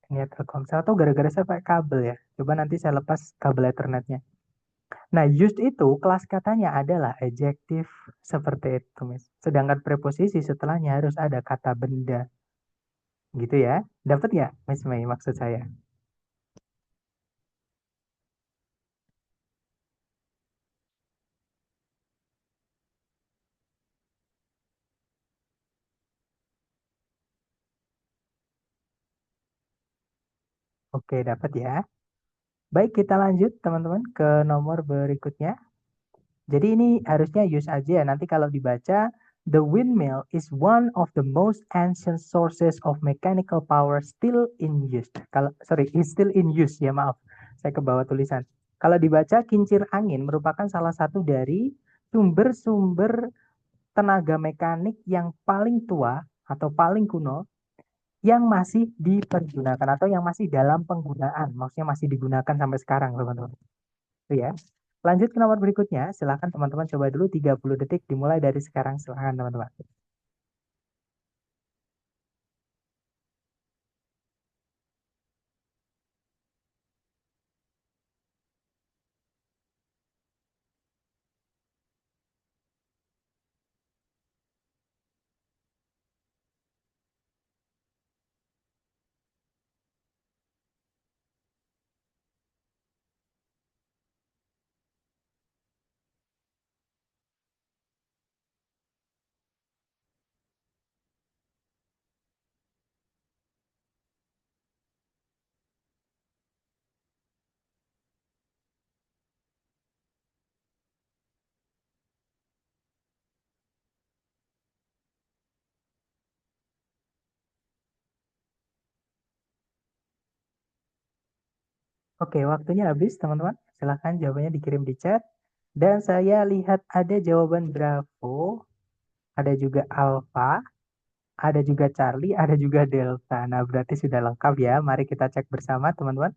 ini Telkomsel atau gara-gara saya pakai kabel ya. Coba nanti saya lepas kabel Ethernetnya. Nah, used itu kelas katanya adalah adjektif seperti itu, Miss. Sedangkan preposisi setelahnya harus ada kata benda. Gitu ya. Dapat ya, Miss Mei, maksud saya? Oke, dapat ya. Baik, kita lanjut teman-teman ke nomor berikutnya. Jadi ini harusnya use aja ya. Nanti kalau dibaca, the windmill is one of the most ancient sources of mechanical power still in use. Kalau sorry, is still in use ya maaf. Saya ke bawah tulisan. Kalau dibaca, kincir angin merupakan salah satu dari sumber-sumber tenaga mekanik yang paling tua atau paling kuno yang masih dipergunakan atau yang masih dalam penggunaan. Maksudnya masih digunakan sampai sekarang, teman-teman. Itu ya. Lanjut ke nomor berikutnya. Silakan teman-teman coba dulu 30 detik dimulai dari sekarang. Silakan teman-teman. Oke, waktunya habis, teman-teman. Silakan jawabannya dikirim di chat. Dan saya lihat ada jawaban Bravo, ada juga Alpha, ada juga Charlie, ada juga Delta. Nah, berarti sudah lengkap ya. Mari kita cek bersama, teman-teman.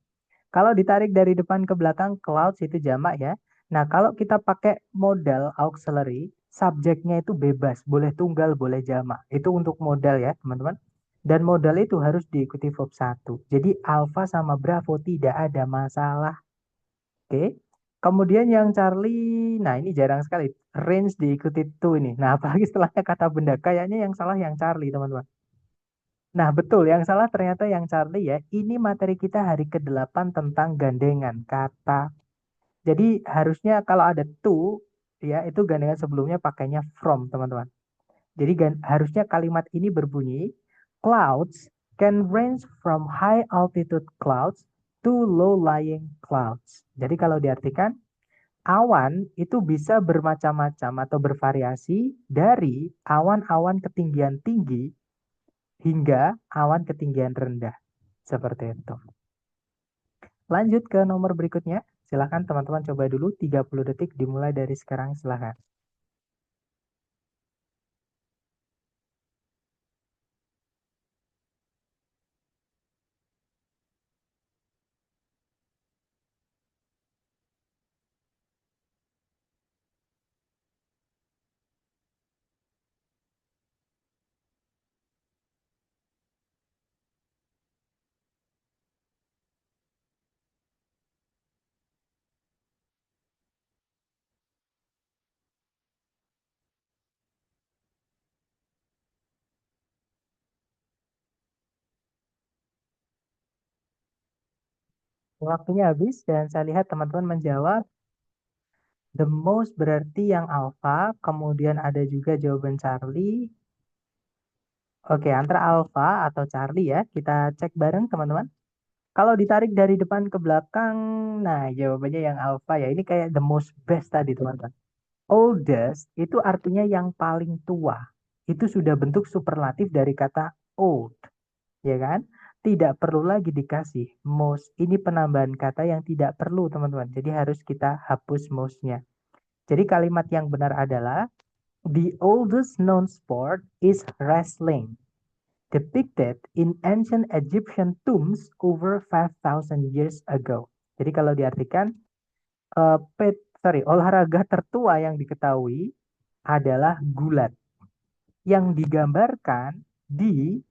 Kalau ditarik dari depan ke belakang, clouds itu jamak ya. Nah, kalau kita pakai modal auxiliary, subjeknya itu bebas, boleh tunggal, boleh jamak. Itu untuk modal ya, teman-teman. Dan modal itu harus diikuti verb satu. Jadi alpha sama bravo tidak ada masalah. Oke. Kemudian yang Charlie, nah ini jarang sekali. Range diikuti to ini. Nah, apalagi setelahnya kata benda. Kayaknya yang salah yang Charlie, teman-teman. Nah, betul. Yang salah ternyata yang Charlie ya. Ini materi kita hari ke-8 tentang gandengan kata. Jadi harusnya kalau ada to, ya itu gandengan sebelumnya pakainya from, teman-teman. Jadi harusnya kalimat ini berbunyi, clouds can range from high altitude clouds to low lying clouds. Jadi kalau diartikan, awan itu bisa bermacam-macam atau bervariasi dari awan-awan ketinggian tinggi hingga awan ketinggian rendah. Seperti itu. Lanjut ke nomor berikutnya. Silahkan teman-teman coba dulu 30 detik dimulai dari sekarang. Silahkan. Waktunya habis dan saya lihat teman-teman menjawab the most berarti yang alpha, kemudian ada juga jawaban Charlie. Oke, antara alpha atau Charlie ya. Kita cek bareng teman-teman. Kalau ditarik dari depan ke belakang, nah jawabannya yang alpha ya. Ini kayak the most best tadi teman-teman. Oldest itu artinya yang paling tua. Itu sudah bentuk superlatif dari kata old, ya kan? Tidak perlu lagi dikasih most. Ini penambahan kata yang tidak perlu teman-teman. Jadi harus kita hapus most-nya. Jadi kalimat yang benar adalah the oldest known sport is wrestling, depicted in ancient Egyptian tombs over 5,000 years ago. Jadi kalau diartikan, olahraga tertua yang diketahui adalah gulat yang digambarkan di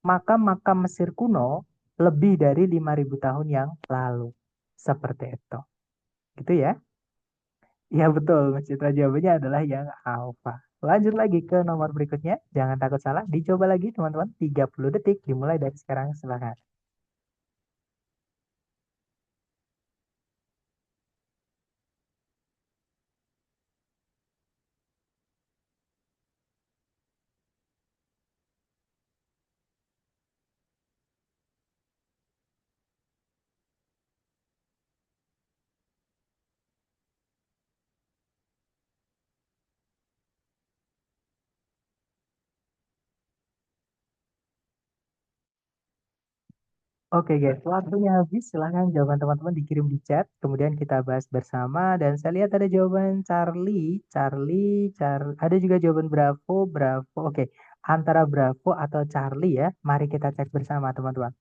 makam-makam Mesir kuno lebih dari 5.000 tahun yang lalu. Seperti itu. Gitu ya. Ya betul, Mas Citra jawabannya adalah yang alfa. Lanjut lagi ke nomor berikutnya. Jangan takut salah. Dicoba lagi teman-teman. 30 detik dimulai dari sekarang. Silahkan. Oke guys, waktunya habis. Silahkan jawaban teman-teman dikirim di chat. Kemudian kita bahas bersama. Dan saya lihat ada jawaban Charlie. Ada juga jawaban Bravo. Oke. antara Bravo atau Charlie ya. Mari kita cek bersama teman-teman.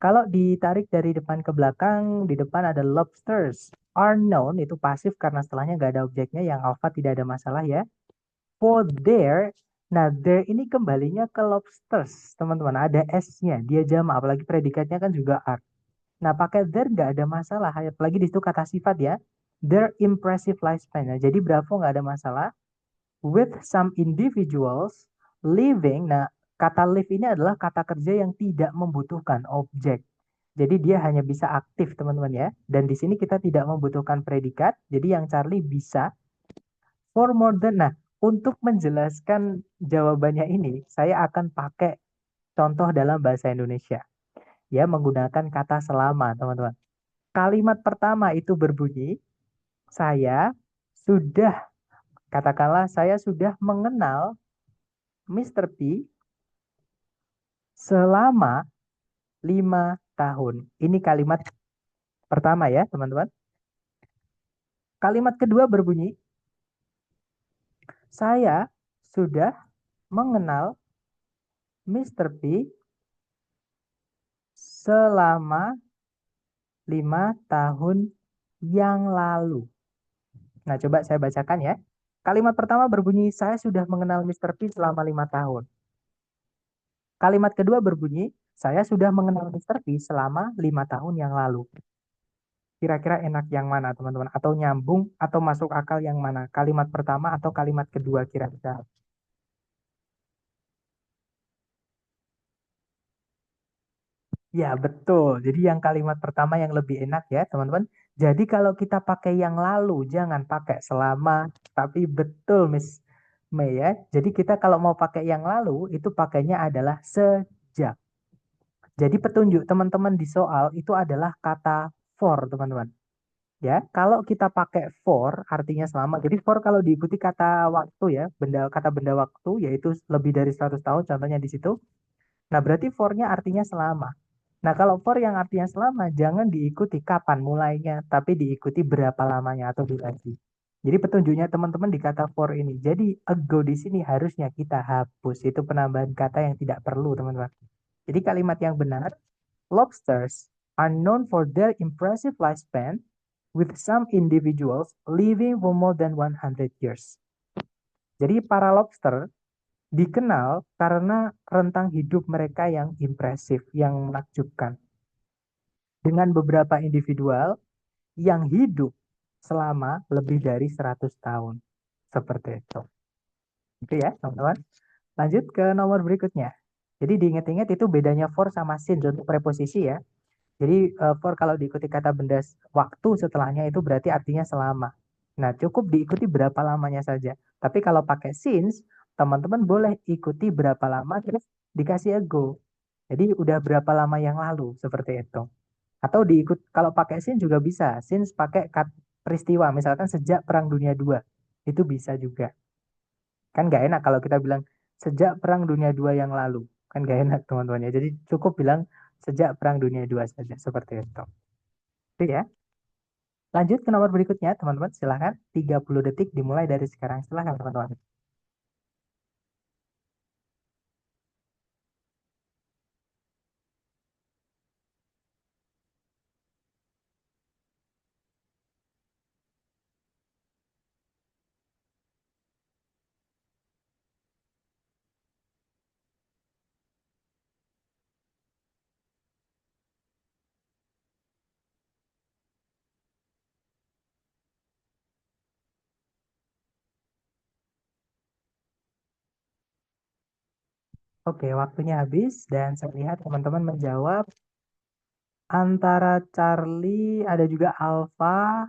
Kalau ditarik dari depan ke belakang, di depan ada lobsters. Are known, itu pasif karena setelahnya nggak ada objeknya, yang alpha tidak ada masalah ya. For there, nah there ini kembalinya ke lobsters, teman-teman. Ada S-nya, dia jamak, apalagi predikatnya kan juga are. Nah, pakai there nggak ada masalah, apalagi di situ kata sifat ya. Their impressive lifespan. Nah, jadi Bravo nggak ada masalah. With some individuals living, nah kata live ini adalah kata kerja yang tidak membutuhkan objek. Jadi dia hanya bisa aktif teman-teman ya. Dan di sini kita tidak membutuhkan predikat. Jadi yang Charlie bisa for more than. Nah, untuk menjelaskan jawabannya ini, saya akan pakai contoh dalam bahasa Indonesia. Ya, menggunakan kata selama teman-teman. Kalimat pertama itu berbunyi, saya sudah, katakanlah saya sudah mengenal Mr. P selama 5 tahun. Ini kalimat pertama ya, teman-teman. Kalimat kedua berbunyi, saya sudah mengenal Mr. P selama 5 tahun yang lalu. Nah, coba saya bacakan ya. Kalimat pertama berbunyi, saya sudah mengenal Mr. P selama 5 tahun. Kalimat kedua berbunyi, saya sudah mengenal Mr. P selama 5 tahun yang lalu. Kira-kira enak yang mana, teman-teman? Atau nyambung atau masuk akal yang mana? Kalimat pertama atau kalimat kedua kira-kira? Ya, betul. Jadi yang kalimat pertama yang lebih enak ya, teman-teman. Jadi kalau kita pakai yang lalu, jangan pakai selama, tapi betul, Miss Mei ya. Jadi kita kalau mau pakai yang lalu, itu pakainya adalah sejak. Jadi petunjuk teman-teman di soal itu adalah kata for, teman-teman. Ya, kalau kita pakai for artinya selama. Jadi for kalau diikuti kata waktu ya, kata benda waktu yaitu lebih dari 100 tahun contohnya di situ. Nah, berarti for-nya artinya selama. Nah, kalau for yang artinya selama jangan diikuti kapan mulainya, tapi diikuti berapa lamanya atau durasi. Jadi petunjuknya teman-teman di kata for ini. Jadi ago di sini harusnya kita hapus. Itu penambahan kata yang tidak perlu, teman-teman. Jadi kalimat yang benar, lobsters are known for their impressive lifespan with some individuals living for more than 100 years. Jadi para lobster dikenal karena rentang hidup mereka yang impresif, yang menakjubkan. Dengan beberapa individual yang hidup selama lebih dari 100 tahun. Seperti itu. Itu ya, teman-teman. Lanjut ke nomor berikutnya. Jadi diingat-ingat itu bedanya for sama since untuk preposisi ya. Jadi for kalau diikuti kata benda waktu setelahnya itu berarti artinya selama. Nah, cukup diikuti berapa lamanya saja. Tapi kalau pakai since, teman-teman boleh ikuti berapa lama terus dikasih ago. Jadi udah berapa lama yang lalu seperti itu. Atau diikut kalau pakai since juga bisa. Since pakai peristiwa, misalkan sejak Perang Dunia II. Itu bisa juga. Kan nggak enak kalau kita bilang sejak Perang Dunia II yang lalu. Kan nggak enak teman-teman ya. Jadi cukup bilang sejak Perang Dunia II saja seperti itu. Itu ya. Lanjut ke nomor berikutnya, teman-teman. Silahkan. 30 detik dimulai dari sekarang. Silahkan, teman-teman. Oke, waktunya habis. Dan saya lihat teman-teman menjawab antara Charlie, ada juga Alpha.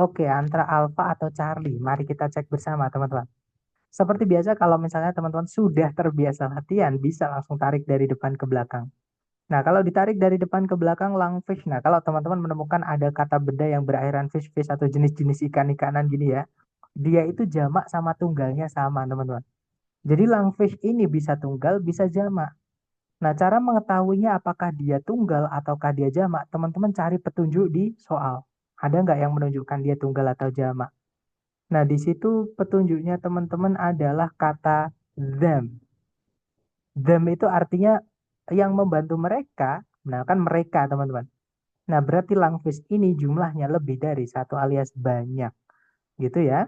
Oke, antara Alpha atau Charlie. Mari kita cek bersama, teman-teman. Seperti biasa, kalau misalnya teman-teman sudah terbiasa latihan, bisa langsung tarik dari depan ke belakang. Nah, kalau ditarik dari depan ke belakang, langfish. Nah, kalau teman-teman menemukan ada kata benda yang berakhiran fish-fish atau jenis-jenis ikan-ikanan gini ya, dia itu jamak sama tunggalnya sama, teman-teman. Jadi langfish ini bisa tunggal, bisa jamak. Nah, cara mengetahuinya apakah dia tunggal ataukah dia jamak, teman-teman cari petunjuk di soal. Ada nggak yang menunjukkan dia tunggal atau jamak? Nah, di situ petunjuknya teman-teman adalah kata them. Them itu artinya yang membantu mereka. Nah, kan mereka, teman-teman. Nah, berarti langfish ini jumlahnya lebih dari satu alias banyak. Gitu ya.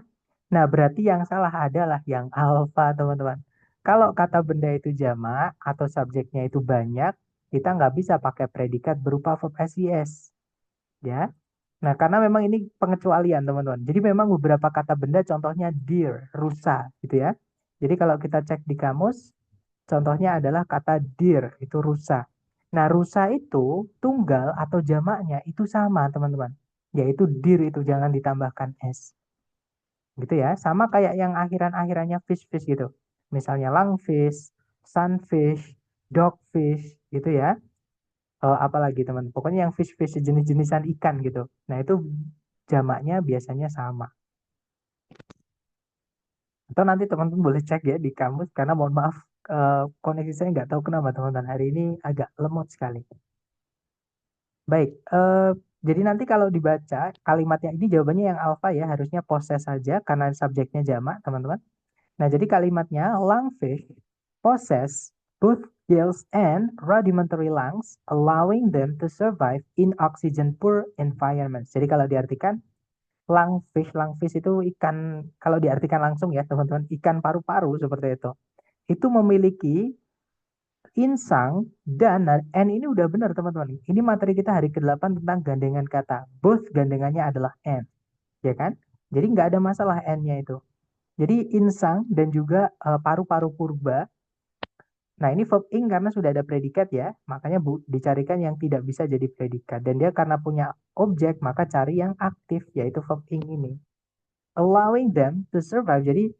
Nah, berarti yang salah adalah yang alfa, teman-teman. Kalau kata benda itu jamak atau subjeknya itu banyak, kita nggak bisa pakai predikat berupa verb SES. Ya. Nah, karena memang ini pengecualian, teman-teman. Jadi memang beberapa kata benda contohnya deer, rusa, gitu ya. Jadi kalau kita cek di kamus, contohnya adalah kata deer, itu rusa. Nah, rusa itu tunggal atau jamaknya itu sama, teman-teman. Yaitu deer itu jangan ditambahkan s. Gitu ya. Sama kayak yang akhiran-akhirannya fish-fish gitu. Misalnya lungfish, sunfish, dogfish, gitu ya. Apalagi teman, pokoknya yang fish-fish jenis-jenisan ikan gitu. Nah, itu jamaknya biasanya sama. Atau nanti teman-teman boleh cek ya di kamus, karena mohon maaf, koneksi saya nggak tahu kenapa teman-teman hari ini agak lemot sekali. Baik, jadi nanti kalau dibaca kalimatnya ini jawabannya yang alfa ya, harusnya possess saja karena subjeknya jamak, teman-teman. Nah, jadi kalimatnya lungfish possess both gills and rudimentary lungs, allowing them to survive in oxygen poor environments. Jadi kalau diartikan lungfish itu ikan, kalau diartikan langsung ya teman-teman, ikan paru-paru seperti itu. Itu memiliki insang dan, nah, N ini udah benar teman-teman. Ini materi kita hari ke-8 tentang gandengan kata. Both gandengannya adalah N, ya kan? Jadi nggak ada masalah N-nya itu. Jadi insang dan juga paru-paru purba. Nah, ini verb ing karena sudah ada predikat ya, makanya dicarikan yang tidak bisa jadi predikat. Dan dia karena punya objek, maka cari yang aktif, yaitu verb ing ini. Allowing them to survive. Jadi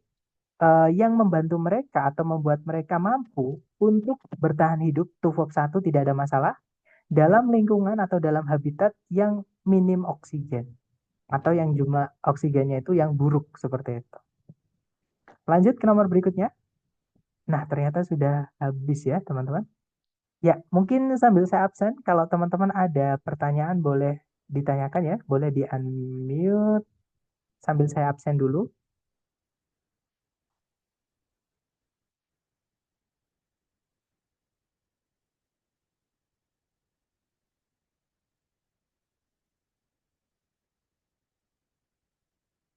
yang membantu mereka atau membuat mereka mampu untuk bertahan hidup, to verb 1 tidak ada masalah, dalam lingkungan atau dalam habitat yang minim oksigen. Atau yang jumlah oksigennya itu yang buruk seperti itu. Lanjut ke nomor berikutnya. Nah, ternyata sudah habis ya, teman-teman. Ya, mungkin sambil saya absen, kalau teman-teman ada pertanyaan boleh ditanyakan ya, boleh di-unmute sambil saya absen dulu.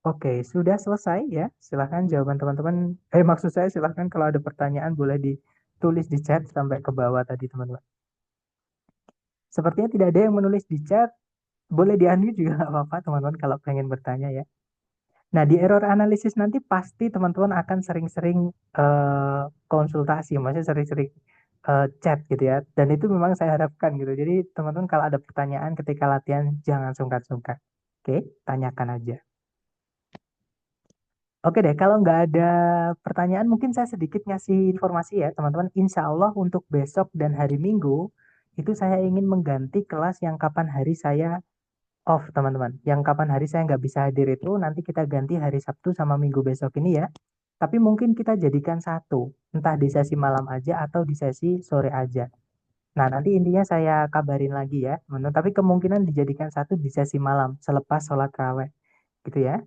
Oke, sudah selesai ya. Silahkan jawaban teman-teman. Maksud saya silahkan kalau ada pertanyaan boleh ditulis di chat sampai ke bawah tadi, teman-teman. Sepertinya tidak ada yang menulis di chat. Boleh di-unmute juga nggak apa-apa, teman-teman, kalau pengen bertanya ya. Nah, di error analisis nanti pasti teman-teman akan sering-sering konsultasi, maksudnya sering-sering chat gitu ya. Dan itu memang saya harapkan gitu. Jadi teman-teman kalau ada pertanyaan ketika latihan jangan sungkan-sungkan. Oke, tanyakan aja. Oke deh, kalau nggak ada pertanyaan mungkin saya sedikit ngasih informasi ya teman-teman. Insya Allah untuk besok dan hari Minggu itu saya ingin mengganti kelas yang kapan hari saya off, teman-teman. Yang kapan hari saya nggak bisa hadir itu nanti kita ganti hari Sabtu sama Minggu besok ini ya. Tapi mungkin kita jadikan satu, entah di sesi malam aja atau di sesi sore aja. Nah, nanti intinya saya kabarin lagi ya, teman-teman. Tapi kemungkinan dijadikan satu di sesi malam selepas sholat raweh, gitu ya.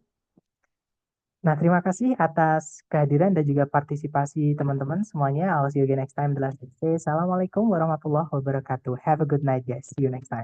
Nah, terima kasih atas kehadiran dan juga partisipasi teman-teman semuanya. I'll see you again next time. The Last Day. Assalamualaikum warahmatullahi wabarakatuh. Have a good night, guys. See you next time.